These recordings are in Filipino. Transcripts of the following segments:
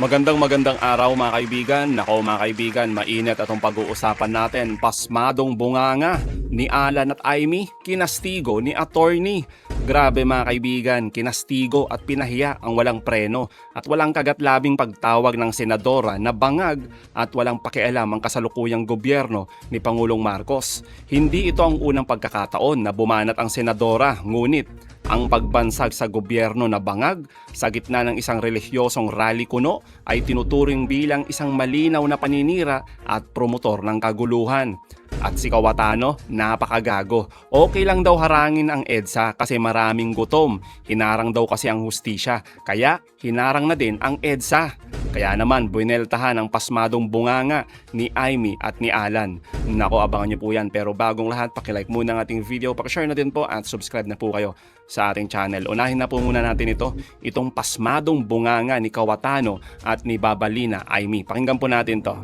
Magandang araw mga kaibigan. Nako mga kaibigan, mainit atong pag-uusapan natin. Pasmadong bunganga ni Alan at Amy, kinastigo ni attorney. Grabe mga kaibigan, kinastigo at pinahiya ang walang preno at walang kagatlabing pagtawag ng senadora na bangag at walang pakialam ang kasalukuyang gobyerno ni Pangulong Marcos. Hindi ito ang unang pagkakataon na bumanat ang senadora, ngunit ang pagbansag sa gobyerno na bangag sa gitna ng isang relihiyosong rally kuno ay tinuturing bilang isang malinaw na paninira at promotor ng kaguluhan. At si Cayetano, napakagago. Okay lang daw harangin ang EDSA kasi maraming gutom. Hinarang daw kasi ang hustisya, kaya hinarang na din ang EDSA. Kaya naman, buineltahan ang pasmadong bunganga ni Amy at ni Alan. Nako, abangan niyo po yan. Pero bagong lahat, pakilike muna ang ating video, pakishare na din po at subscribe na po kayo sa ating channel. Unahin na po muna natin itong pasmadong bunganga ni Cayetano at ni Babalina Amy. Pakinggan po natin to.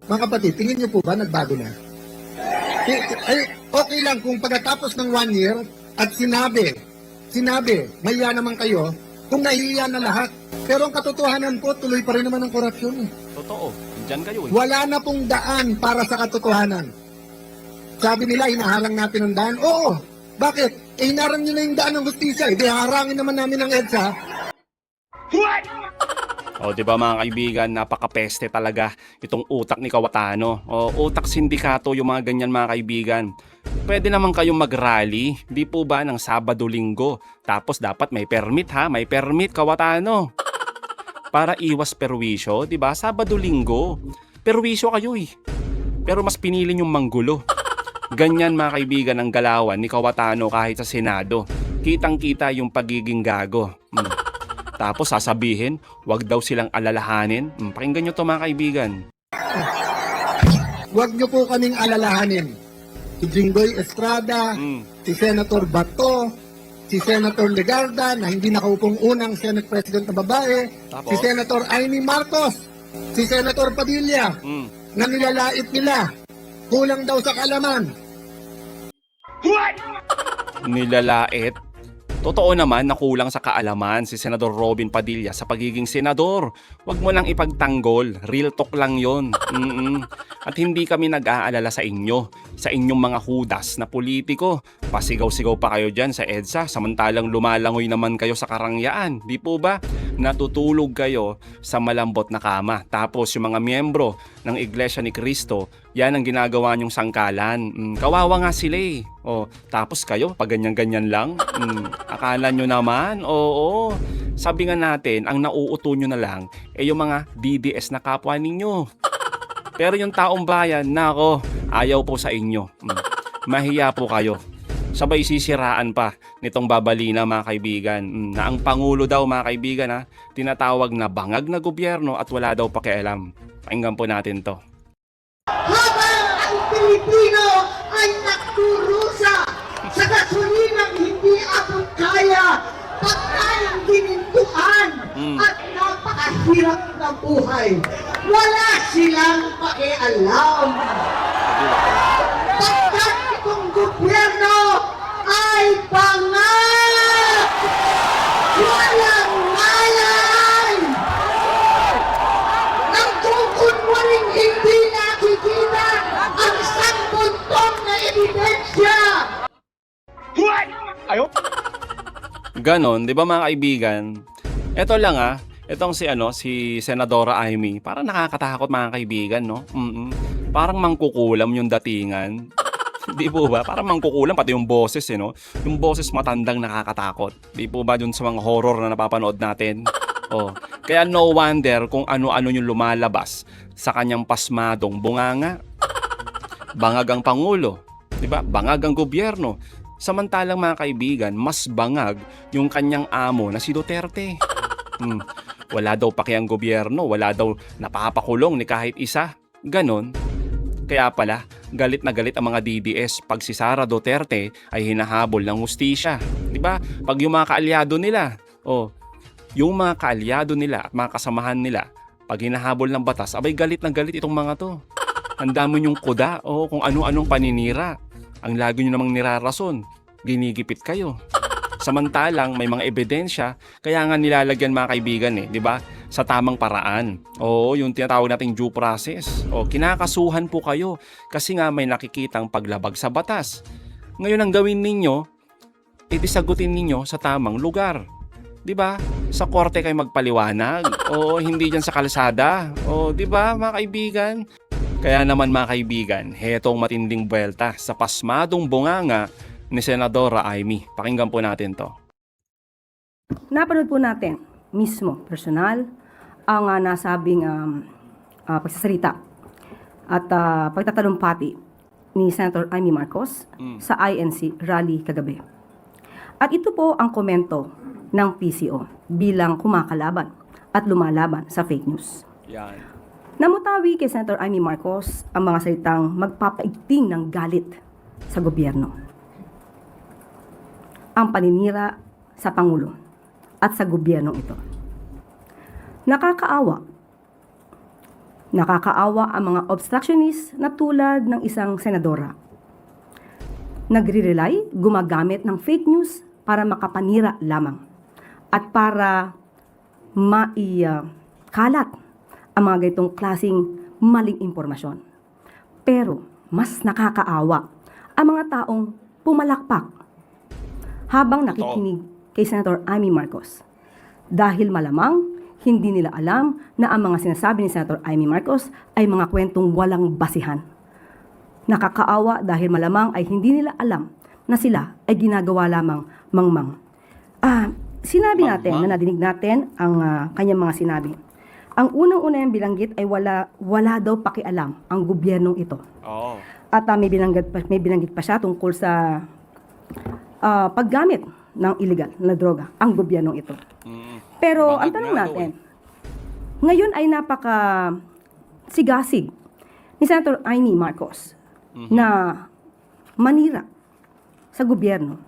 Mga kapatid, tingin niyo po ba nagbago na? Okay lang kung pagkatapos ng 1 year at sinabi, mahiya naman kayo, kung nahihiya na lahat. Pero ang katotohanan po, tuloy pa rin naman ang korupsyon. Totoo, dyan kayo eh. Wala na pong daan para sa katotohanan. Sabi nila, hinaharang natin ang daan. Oo, bakit? Hinarang nyo na yung daan ng justisya. Di harangin naman namin ang EDSA. O, di ba mga kaibigan, napakapeste talaga itong utak ni Cayetano. O, utak sindikato yung mga ganyan mga kaibigan. Pwede naman kayong mag-rally, di po ba, ng Sabado-Linggo. Tapos dapat may permit ha, may permit Cayetano. Para iwas perwisyo, di ba? Sabado-Linggo. Perwisyo kayo eh. Pero mas pinili yung manggulo. Ganyan mga kaibigan ang galawan ni Cayetano kahit sa Senado. Kitang-kita yung pagiging gago. Tapos sasabihin, wag daw silang alalahanin. Pakinggan nyo to mga kaibigan. Huwag nyo po kaming alalahanin. Si Jinggoy Estrada, si Senator Bato, si Senator Legarda na hindi nakaupong unang Senate President na babae, Tapos? si Senator Amy Marcos, si Senator Padilla, na nilalait nila. Kulang daw sa kalaman. Nilalait. Totoo naman na kulang sa kaalaman si Senador Robin Padilla sa pagiging senador. Huwag mo lang ipagtanggol. Real talk lang yon. At hindi kami nag-aalala sa inyo, sa inyong mga hudas na politiko. Pasigaw-sigaw pa kayo dyan sa EDSA, samantalang lumalangoy naman kayo sa karangyaan. Di po ba? Natutulog kayo sa malambot na kama. Tapos yung mga miyembro ng Iglesia ni Cristo, yan ang ginagawa nyong sangkalan. Kawawa nga sila eh. O, tapos kayo, pag ganyan-ganyan lang, akala nyo naman, oo. Sabi nga natin, ang nauuto nyo na lang ay yung mga DDS na kapwa ninyo. Pero yung taong bayan, nako, ayaw po sa inyo. Mahiya po kayo. Sabay sisiraan pa nitong Babalina mga kaibigan, na ang Pangulo daw mga kaibigan tinatawag na bangag na gobyerno at wala daw pakialam. Pakinggan po natin to. Habang ang Pilipino ay nagkurusa sa gasolinang hindi abot kaya, pagkain ginintuan at napakahirap ng buhay, wala silang pakialam. Pagkat itong gobyerno ay bangag! Walang ngalan! Nagkukunwaring hindi nakikita ang sangbuntong na ebidensya! Ganon, di ba mga kaibigan? Ito lang itong si Senadora Amy, parang nakakatakot mga kaibigan, no? Parang mangkukulam yung datingan. Di po ba? Parang mangkukulam pati yung boses, no? Yung boses matandang nakakatakot. Di po ba dun sa mga horror na napapanood natin? Oh, kaya no wonder kung ano-ano yung lumalabas sa kanyang pasmadong bunganga. Bangag ang Pangulo, di ba? Bangag ang gobyerno. Samantalang mga kaibigan, mas bangag yung kanyang amo na si Duterte. Wala daw pakiang gobyerno, wala daw napapakulong ni kahit isa. Ganon. Kaya pala, galit na galit ang mga DDS pag si Sara Duterte ay hinahabol ng hustisya. Di ba? Pag yung mga kaalyado nila, yung mga kaalyado nila at mga kasamahan nila, pag hinahabol ng batas, abay galit na galit itong mga to. Ang dami yung kuda, kung ano-anong paninira. Ang lagi nyo namang nirarason, ginigipit kayo. Samantalang may mga ebidensya, kaya nga nilalagyan mga kaibigan di ba? sa tamang paraan. Oo, yung tinatawag nating due process. O, kinakasuhan po kayo kasi nga may nakikitang paglabag sa batas. Ngayon ang gawin ninyo, itisagutin ninyo sa tamang lugar. 'Di ba? Sa korte kayo magpaliwanag o hindi diyan sa kalsada. O 'di ba, mga kaibigan? Kaya naman mga kaibigan, hetong matinding buwelta sa pasmadong bunganga ni Senadora Amy. Pakinggan po natin 'to. Napanood po natin mismo, personal, ang nasabing pagsasalita at pagtatalumpati ni Senator Amy Marcos sa INC rally kagabi. At ito po ang komento ng PCO bilang kumakalaban at lumalaban sa fake news. Yan. Namutawi kay Senator Amy Marcos ang mga salitang magpapaigting ng galit sa gobyerno. Ang paninira sa Pangulo at sa gobyernong ito. Nakakaawa ang mga obstructionist na tulad ng isang senadora. Nagre-rely, gumagamit ng fake news para makapanira lamang at para kalat ang mga ganitong klaseng maling impormasyon. Pero mas nakakaawa ang mga taong pumalakpak habang nakikinig kay Senator Amy Marcos. Dahil malamang hindi nila alam na ang mga sinasabi ni Senator Amy Marcos ay mga kwentong walang basihan. Nakakaawa dahil malamang ay hindi nila alam na sila ay ginagawa lamang mangmang. Sinabi natin na nadinig natin ang kanyang mga sinabi. Ang unang-una yung bilanggit ay wala daw pakialam ang gobyernong ito. Oh. At may binanggit pa siya tungkol sa paggamit ng illegal na droga ang gobyernong ito. Pero ang tanong natin, ngayon ay sigasig ni Senator Amy Marcos na manira sa gobyerno.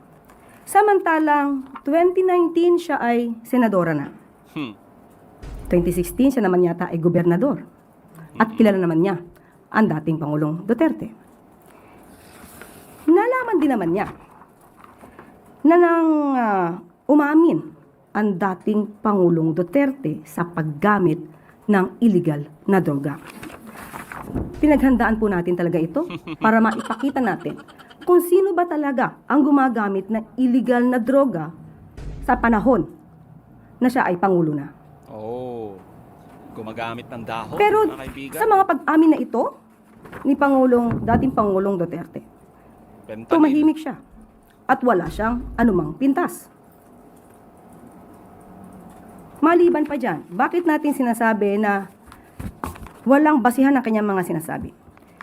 Samantalang 2019 siya ay senadora na. 2016 siya naman yata ay gobernador. At kilala naman niya ang dating Pangulong Duterte. Nalaman din naman niya na nang umamin ang dating Pangulong Duterte sa paggamit ng illegal na droga. Pinaghandaan po natin talaga ito para maipakita natin kung sino ba talaga ang gumagamit ng illegal na droga sa panahon na siya ay Pangulo na. Oh. Gumagamit ng dahon, Pero mga kaibigan. sa mga pag-amin na ito ni dating Pangulong Duterte, Fentanyl. tumahimik siya at wala siyang anumang pintas. Maliban pa dyan, bakit natin sinasabi na walang basihan ang kanyang mga sinasabi?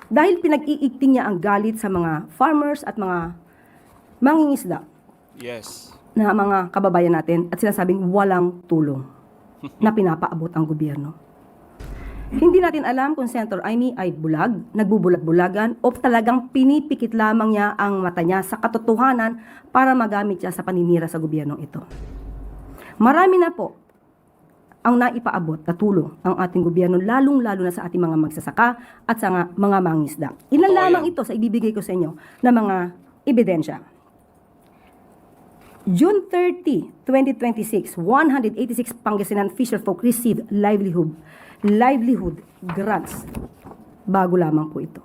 Dahil pinag-iigting niya ang galit sa mga farmers at mga mangingisda Yes. na mga kababayan natin at sinasabing walang tulong na pinapaabot ang gobyerno. Hindi natin alam kung Senator Amy ay bulag, nagbubulag-bulagan o talagang pinipikit lamang niya ang mata niya sa katotohanan para magamit siya sa paninira sa gobyernong ito. Marami na po ang naipaabot na tulong ang ating gobyerno, lalong-lalo na sa ating mga magsasaka at sa mga mangisda. Ilan Totoo lamang yan. ito sa ibibigay ko sa inyo na mga ebidensya. June 30, 2026, 186 Pangasinan fisherfolk received livelihood grants. Bago lamang po ito.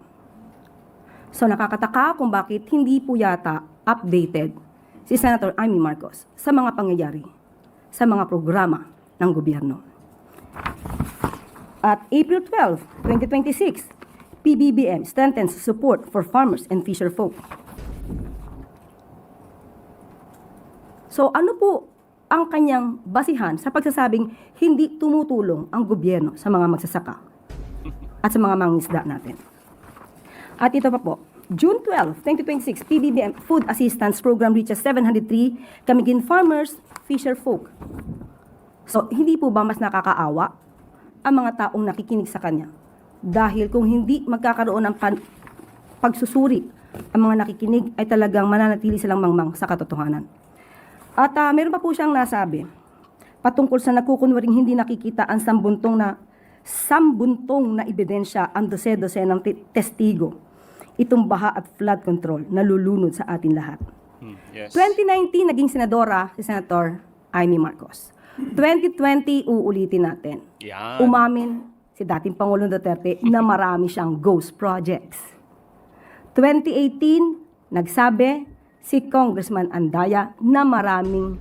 So nakakataka kung bakit hindi po yata updated si Senator Amy Marcos sa mga pangyayari, sa mga programa ng gobyerno. At April 12, 2026, PBBM strengthens support for farmers and fisherfolk. So ano po ang kanyang basihan sa pagsasabing hindi tumutulong ang gobyerno sa mga magsasaka at sa mga mangingisda natin? At ito pa po, June 12, 2026, PBBM Food Assistance Program reaches 703 Camiguin farmers, fisherfolk. So, hindi po ba mas nakakaawa ang mga taong nakikinig sa kanya? Dahil kung hindi magkakaroon ng pagsusuri ang mga nakikinig ay talagang mananatili silang mangmang sa katotohanan. At meron pa po siyang nasabi patungkol sa nagkukunwaring hindi nakikita ang sambuntong na ebidensya ang dose-dose ng testigo. Itong baha at flood control na lulunod sa atin lahat. Yes. 2019, naging senadora si Senator Amy Marcos. 2020, uulitin natin. Yan. Umamin si dating Pangulong Duterte na marami siyang ghost projects. 2018, nagsabi si Congressman Andaya na maraming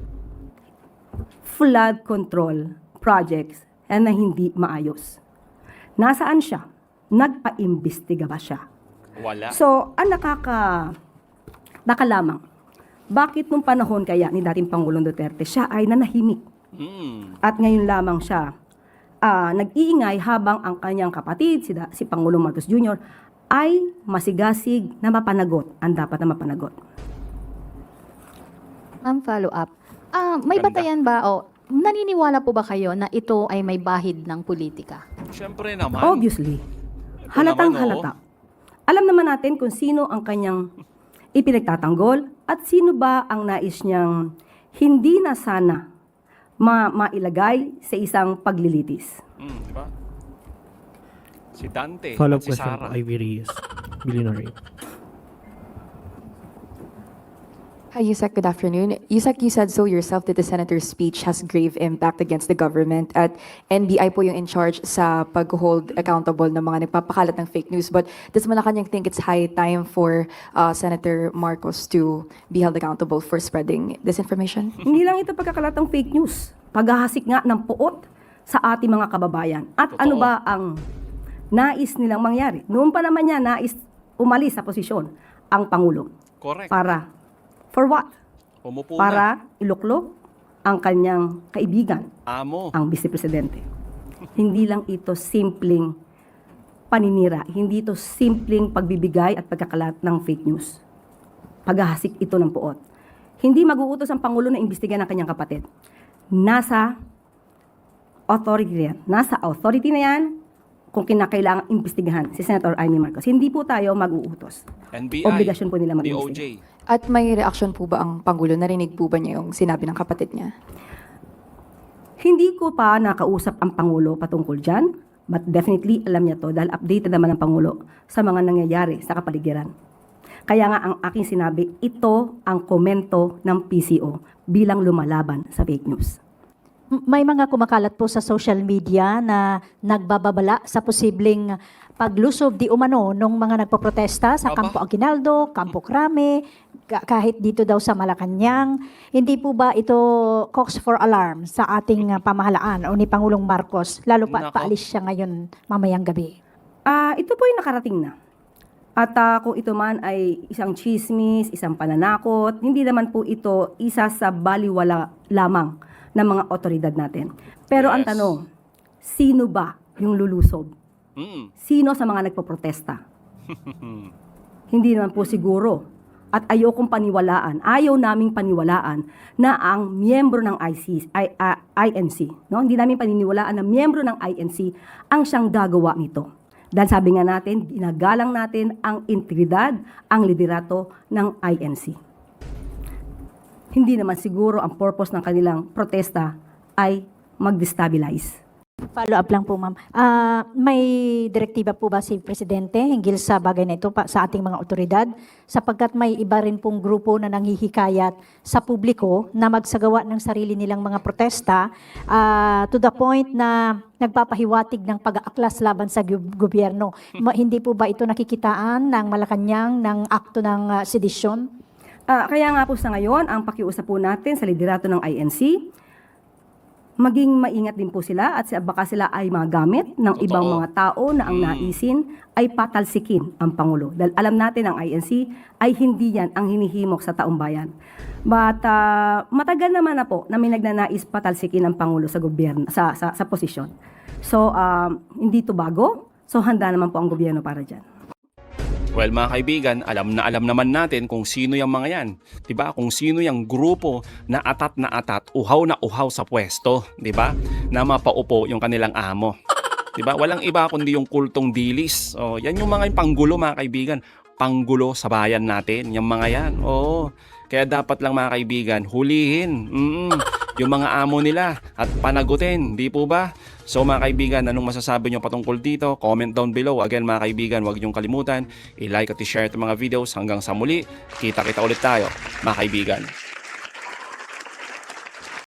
flood control projects na hindi maayos. Nasaan siya? Nagpa-imbestiga ba siya? Wala. So, ang nakalamang, bakit nung panahon kaya ni dating Pangulong Duterte, siya ay nanahimik? At ngayon lamang siya nag-iingay habang ang kanyang kapatid, si Pangulong Marcos Jr., ay masigasig na mapanagot ang dapat na mapanagot. Ma'am, follow up. May Ganda. batayan ba o naniniwala po ba kayo na ito ay may bahid ng politika? Siyempre naman. Obviously, halatang halata. Alam naman natin kung sino ang kanyang ipinagtatanggol at sino ba ang nais niyang hindi na sana mailagay sa isang paglilitis. Diba? Si Dante Follow-up at si question Sarah. po, Ivy Reyes, Billionaire. Hi, Yusek. Good afternoon. Yusek, you said so yourself that the senator's speech has grave impact against the government at NBI po yung in charge sa pag-hold accountable ng mga nagpapakalat ng fake news. But does Malacanang think it's high time for Senator Marcos to be held accountable for spreading disinformation? Hindi lang ito pagkakalatang fake news. Paghahasik nga ng puot sa ating mga kababayan. At Totoo. ano ba ang nais nilang mangyari? Noon pa naman niya nais umalis sa posisyon ang Pangulo. Correct. For what? Umupo na. Para iluklok ang kanyang kaibigan, Amo. ang Vice Presidente. Hindi lang ito simpleng paninira. Hindi ito simpleng pagbibigay at pagkakalat ng fake news. Paghahasik ito ng puot. Hindi mag-uutos ang Pangulo na imbestigahan ang kanyang kapatid. Nasa authority yan. Nasa authority na yan kung kinakailangang imbestigahan si Senator Amy Marcos. Hindi po tayo mag-uutos. NBI. Obligasyon po nila mag-imbestiga. DOJ. At may reaction po ba ang Pangulo? Narinig po ba niya yung sinabi ng kapatid niya? Hindi ko pa nakausap ang Pangulo patungkol dyan, but definitely alam niya to dahil updated naman ang Pangulo sa mga nangyayari sa kapaligiran. Kaya nga ang aking sinabi, ito ang komento ng PCO bilang lumalaban sa fake news. May mga kumakalat po sa social media na nagbababala sa posibleng paglusob di umano nung mga nagpoprotesta sa Aba. Campo Aguinaldo, Campo Crame, kahit dito daw sa Malacanang. Hindi po ba ito cause for alarm sa ating pamahalaan o ni Pangulong Marcos, lalo pa Nako. paalis siya ngayon mamayang gabi? Ito po yung nakarating na. At kung ito man ay isang chismis, isang pananakot, hindi naman po ito isa sa baliwala lamang ng mga otoridad natin. Pero ang Yes. tanong, sino ba yung lulusob? Sino sa mga nagpoprotesta? Hindi naman po siguro. At ayokong paniwalaan, ayaw naming paniwalaan na ang miyembro ng INC, no? Hindi namin paniniwalaan na miyembro ng INC ang siyang gagawa nito. Dahil sabi nga natin, ginagalang natin ang integridad, ang liderato ng INC. Hindi naman siguro ang purpose ng kanilang protesta ay mag-destabilize. Follow up lang po, ma'am. May direktiba po ba si Presidente hinggil sa bagay na ito sa ating mga otoridad? Sapagkat may iba rin pong grupo na nanghihikayat sa publiko na magsagawa ng sarili nilang mga protesta to the point na nagpapahiwatig ng pag-aaklas laban sa gobyerno. Hindi po ba ito nakikitaan ng Malacanang ng akto ng sedisyon? Kaya nga po sa ngayon, ang pakiusap po natin sa liderato ng INC, maging maingat din po sila at baka sila ay magamit ng Totoo. ibang mga tao na ang naisin ay patalsikin ang Pangulo. Dahil alam natin ang INC ay hindi yan ang hinihimok sa taong bayan. But matagal naman na po na may nagnanais patalsikin ang Pangulo sa gobyerno, sa posisyon. So, hindi to bago. So, handa naman po ang gobyerno para dyan. Well, mga kaibigan, alam naman natin kung sino yung mga yan. 'Di ba? Kung sino yung grupo na atat, uhaw sa pwesto, 'di ba? Na mapaupo yung kanilang amo. 'Di ba? Walang iba kundi yung kultong dilis. Oh, yan yung mga panggulo, mga kaibigan. Panggulo sa bayan natin, yung mga yan. Oo. Kaya dapat lang, mga kaibigan, hulihin yung mga amo nila at panagutin, di po ba? So mga kaibigan, anong masasabi nyo patungkol dito? Comment down below. Again, mga kaibigan, huwag niyong kalimutan i-like at i-share itong mga videos. Hanggang sa muli, kita ulit tayo, mga kaibigan.